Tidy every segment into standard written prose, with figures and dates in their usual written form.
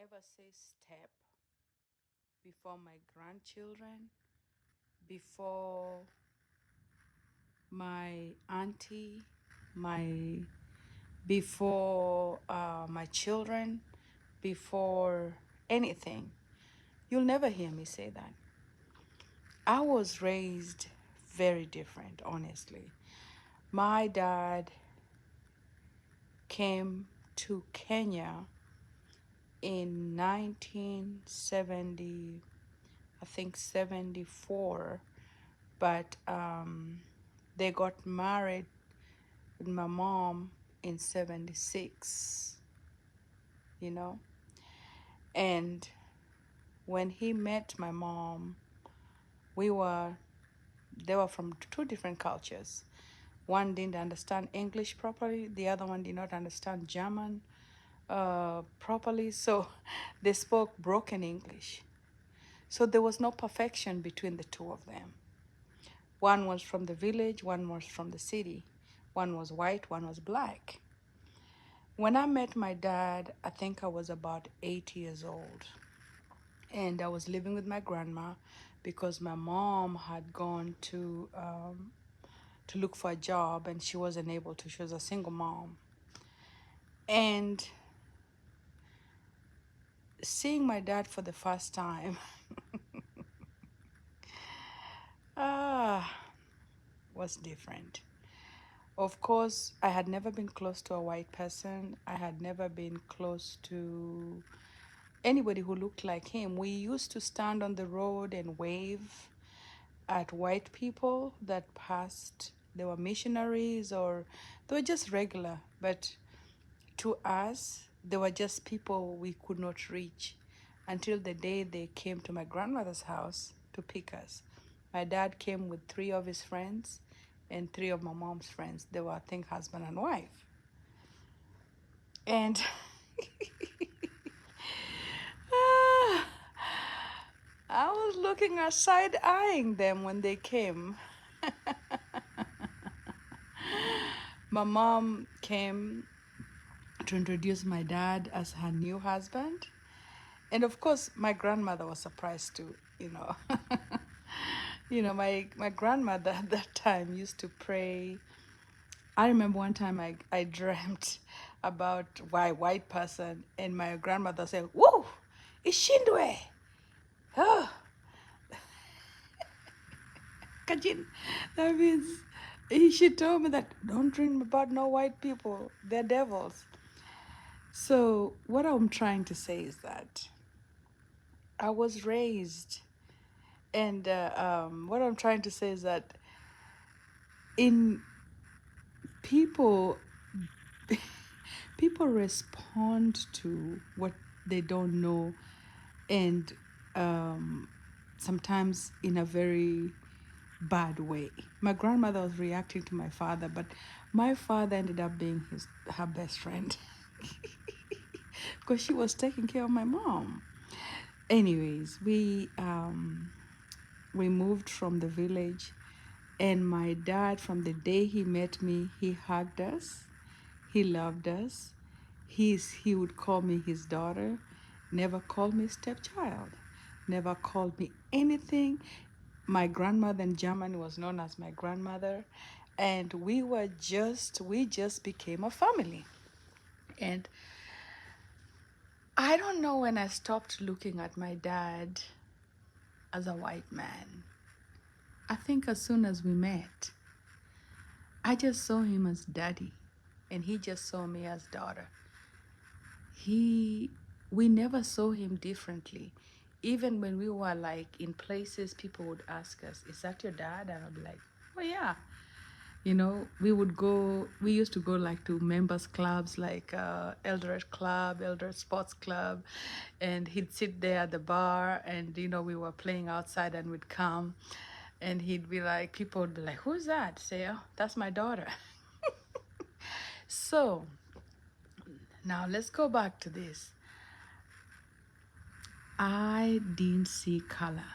ever say step before my grandchildren, before my auntie, my before my children, before anything. You'll never hear me say that. I was raised very different, honestly. My dad came to Kenya in 1970, I think 74, but they got married with my mom in 76, you know. And when he met my mom, we were they were from two different cultures. One didn't understand English properly, the other one did not understand German properly, so they spoke broken English. So there was no perfection between the two of them. One was from the village, one was from the city. One was white, one was black. When I met my dad, I think I was about 8 years old. And I was living with my grandma because my mom had gone to look for a job and she wasn't able to. She was a single mom. And seeing my dad for the first time ah, was different. Of course, I had never been close to a white person. I had never been close to anybody who looked like him. We used to stand on the road and wave at white people that passed. They were missionaries or they were just regular. But to us, they were just people we could not reach until the day they came to my grandmother's house to pick us. My dad came with three of his friends and three of my mom's friends. They were, I think, husband and wife. And ah, I was looking at side eyeing them when they came. My mom came to introduce my dad as her new husband. And of course, my grandmother was surprised too, you know. My grandmother at that time used to pray. I remember one time I dreamt about why white person, and my grandmother said, "Whoa, ishindwe." Oh, Kajin. That means she told me that don't dream about no white people. They're devils. So what I'm trying to say is that I was raised, and what I'm trying to say is that in people, people respond to what they don't know, and sometimes in a very bad way. My grandmother was reacting to my father, but my father ended up being her best friend because she was taking care of my mom. Anyways, we moved from the village, and my dad, from the day he met me, he hugged us, he loved us. He would call me his daughter, never called me stepchild, never called me anything. My grandmother in Germany was known as my grandmother, and we just became a family. And I don't know when I stopped looking at my dad as a white man. I think as soon as we met, I just saw him as daddy, and he just saw me as daughter. He, we never saw him differently. Even when we were like in places, people would ask us, "Is that your dad?" And I'd be like, "Oh yeah." We used to go like to members clubs like Eldoret Club, Eldoret Sports Club, and he'd sit there at the bar, and we were playing outside, and we'd come, and he'd be like, people would be like, "Who's that?" Say, "Oh, that's my daughter." So now let's go back to this. I didn't see color.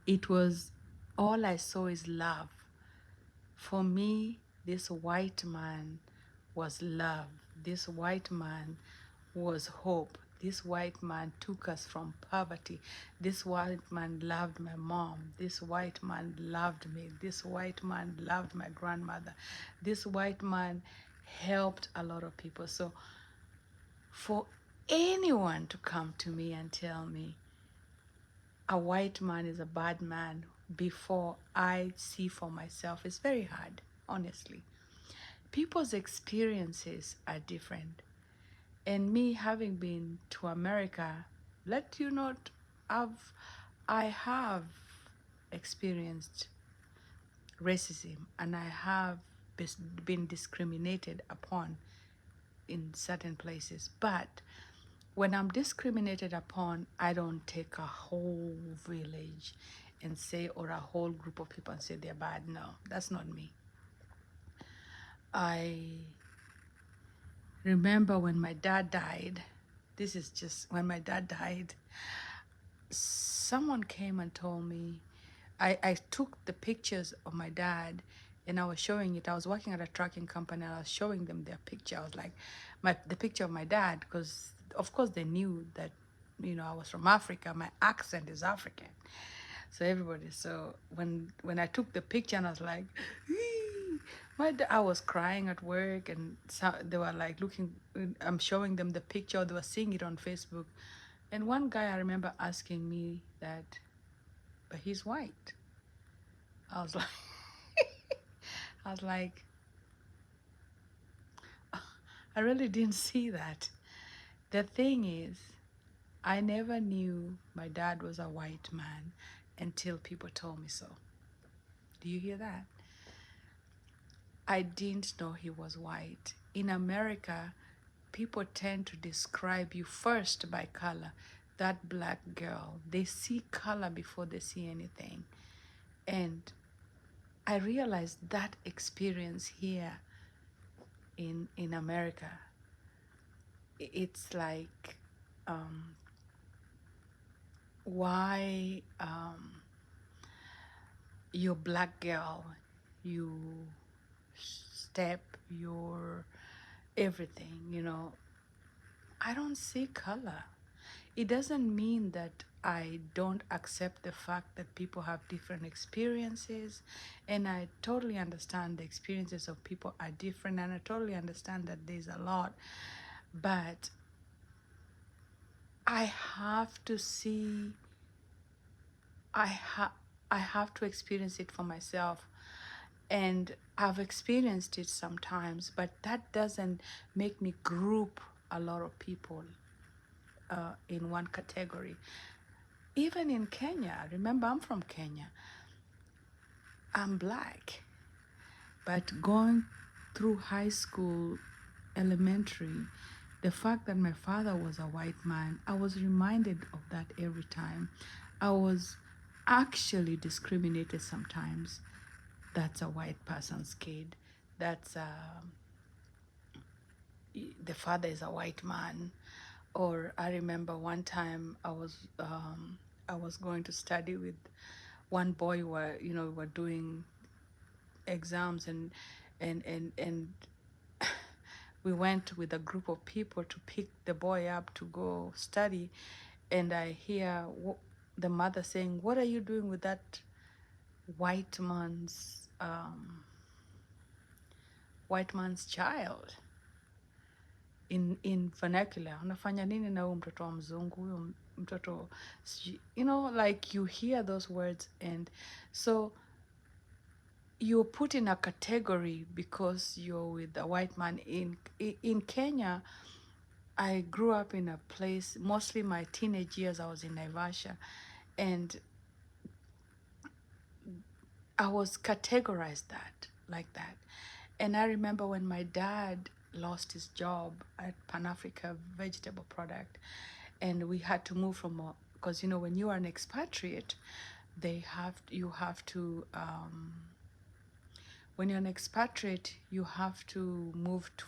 It was all I saw is love. For me, this white man was love. This white man was hope. This white man took us from poverty. This white man loved my mom. This white man loved me. This white man loved my grandmother. This white man helped a lot of people. So for anyone to come to me and tell me a white man is a bad man before I see for myself, it's very hard, honestly. People's experiences are different. And me having been to America, let you know, I have experienced racism and I have been discriminated upon in certain places. But when I'm discriminated upon, I don't take a whole village and say, or a whole group of people and say they're bad. No, that's not me. I remember when my dad died, this is just when my dad died, someone came and told me, I took the pictures of my dad and I was showing it. I was working at a trucking company and I was showing them their picture. I was like, the picture of my dad, because of course they knew that, I was from Africa. My accent is African. So everybody, so when I took the picture and I was like, I was crying at work and so they were like looking, I'm showing them the picture, they were seeing it on Facebook. And one guy I remember asking me that, but he's white. I was like, I was like, I really didn't see that. The thing is, I never knew my dad was a white man until people told me so. Do you hear that? I didn't know he was white. In America, people tend to describe you first by color. That black girl, they see color before they see anything. And I realized that experience here in America, it's like, why you're black girl, you step, your everything. I don't see color. It doesn't mean that I don't accept the fact that people have different experiences, and I totally understand the experiences of people are different, and I totally understand that there's a lot, but I have to see, I have to experience it for myself. And I've experienced it sometimes, but that doesn't make me group a lot of people in one category. Even in Kenya, remember I'm from Kenya, I'm black, but going through high school, elementary, the fact that my father was a white man, I was reminded of that every time. I was actually discriminated sometimes. That's a white person's kid. That's the father is a white man. Or I remember one time I was going to study with one boy where we were doing exams and we went with a group of people to pick the boy up to go study, and I hear the mother saying, "What are you doing with that white man's child?" In vernacular, unafanya nini na huyu mtoto wa mzungu, huyu mtoto like you hear those words, and so you're put in a category because you're with a white man. In Kenya, I grew up in a place, mostly my teenage years I was in Naivasha, and I was categorized like that. And I remember when my dad lost his job at Pan Africa Vegetable Product, and we had to move from, because when you are an expatriate, you have to when you're an expatriate, you have to move to,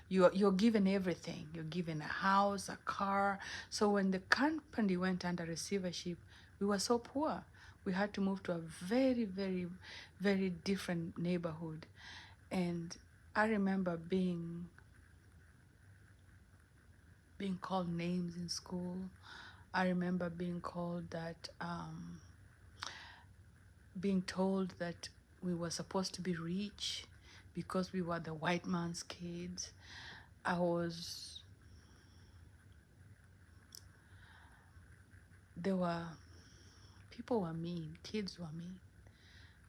you're given everything. You're given a house, a car. So when the company went under receivership, we were so poor. We had to move to a very, very, very different neighborhood. And I remember being being called names in school. I remember being called that, being told that we were supposed to be rich because we were the white man's kids. I was, there were, people were mean, kids were mean,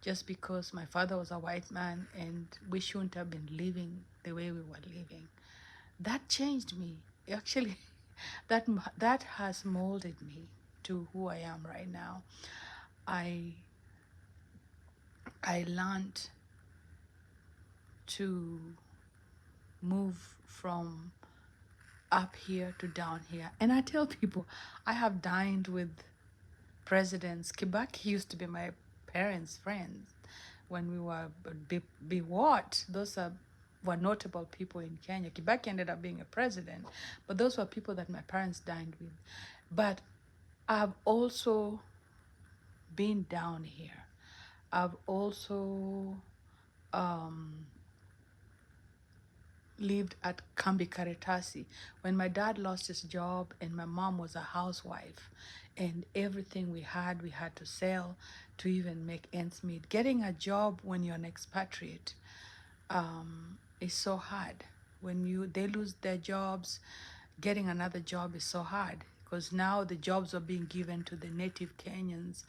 just because my father was a white man and we shouldn't have been living the way we were living. That changed me. Actually, that has molded me to who I am right now. I I learned to move from up here to down here. And I tell people, I have dined with presidents. Kibaki used to be my parents' friends when we were be what? Those were notable people in Kenya. Kibaki ended up being a president, but those were people that my parents dined with. But I've also been down here. I've also um, lived at Kambi Karitasi when my dad lost his job and my mom was a housewife, and everything we had to sell to even make ends meet. Getting a job when you're an expatriate is so hard. When they lose their jobs, getting another job is so hard because now the jobs are being given to the native Kenyans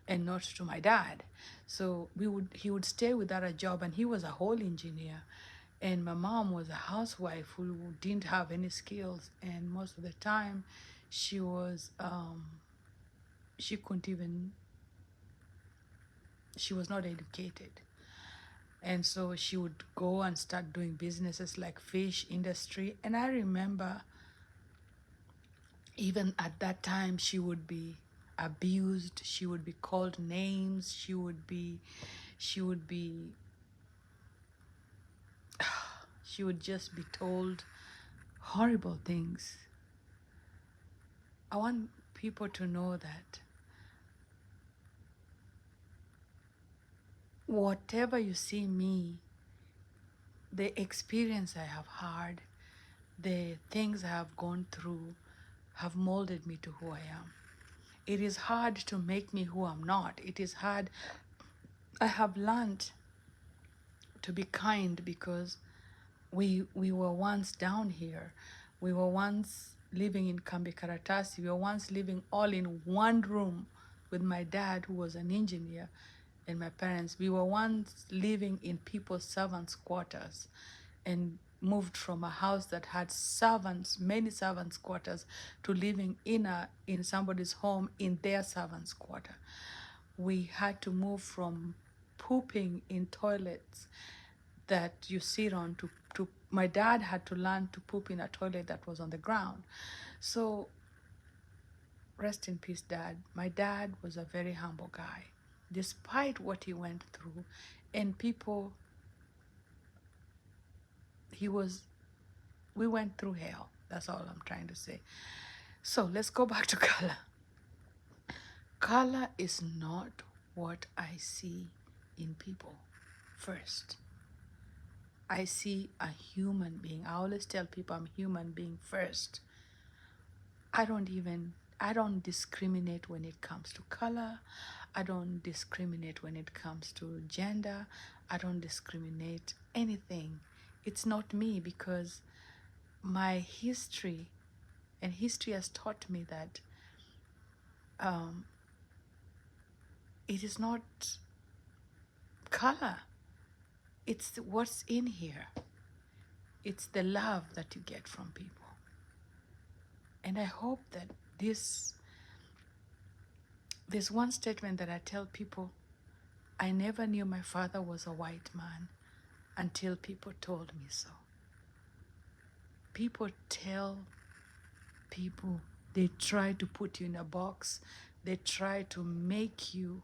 and not to my dad. So he would stay without a job, and he was a whole engineer, and my mom was a housewife who didn't have any skills, and most of the time she was she couldn't even she was not educated, and so she would go and start doing businesses like fish industry. And I remember even at that time she would be abused, she would be called names, she would be she would just be told horrible things. I want people to know that whatever you see me, the experience I have had, the things I have gone through have molded me to who I am. It is hard to make me who I'm not. It is hard. I have learned to be kind because we were once down here. We were once living in Kambi Karatasi. We were once living all in one room with my dad, who was an engineer, and my parents. We were once living in people's servants' quarters and moved from a house that had servants, many servants' quarters, to living in somebody's home in their servants' quarter. We had to move from pooping in toilets that you sit on to my dad had to learn to poop in a toilet that was on the ground. So rest in peace, Dad. My dad was a very humble guy despite what he went through. And people, he was we went through hell. That's all I'm trying to say. So let's go back to color. Color is not what I see in people first. I see a human being. I always tell people I'm human being first. I don't discriminate when it comes to color. I don't discriminate when it comes to gender. I don't discriminate anything. It's not me, because my history, and history has taught me that it is not color. It's what's in here. It's the love that you get from people. And I hope that there's one statement that I tell people: I never knew my father was a white man until people told me so. People tell people, they try to put you in a box. They try to make you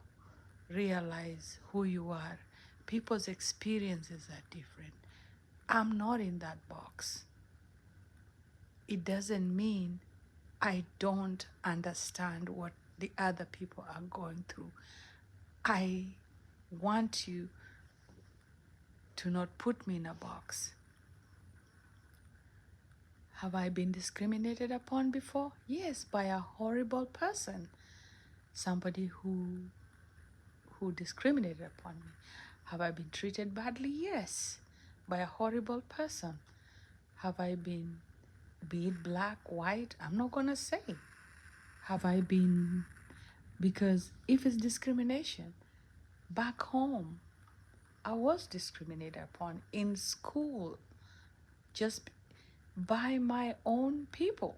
realize who you are. People's experiences are different. I'm not in that box. It doesn't mean I don't understand what the other people are going through. I want you to not put me in a box. Have I been discriminated upon before? Yes, by a horrible person. Somebody who discriminated upon me. Have I been treated badly? Yes, by a horrible person. Have I been, be it black, white? I'm not gonna say. Have I been, because if it's discrimination, back home, I was discriminated upon in school just by my own people.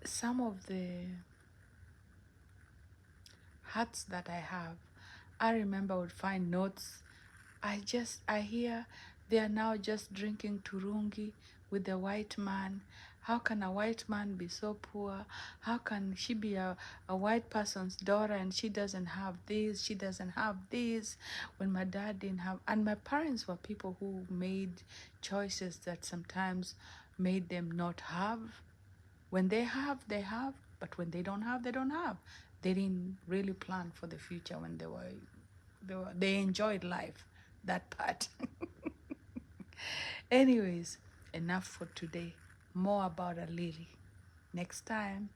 Some of the hats that I have, I remember I would find notes. I hear they are now just drinking turungi with the white man. How can a white man be so poor? How can she be a white person's daughter and she doesn't have this? She doesn't have this. When my dad didn't have, and my parents were people who made choices that sometimes made them not have. When they have, they have, but when they don't have, they don't have. They didn't really plan for the future when they enjoyed life, that part. Anyways, enough for today. More about a lily next time.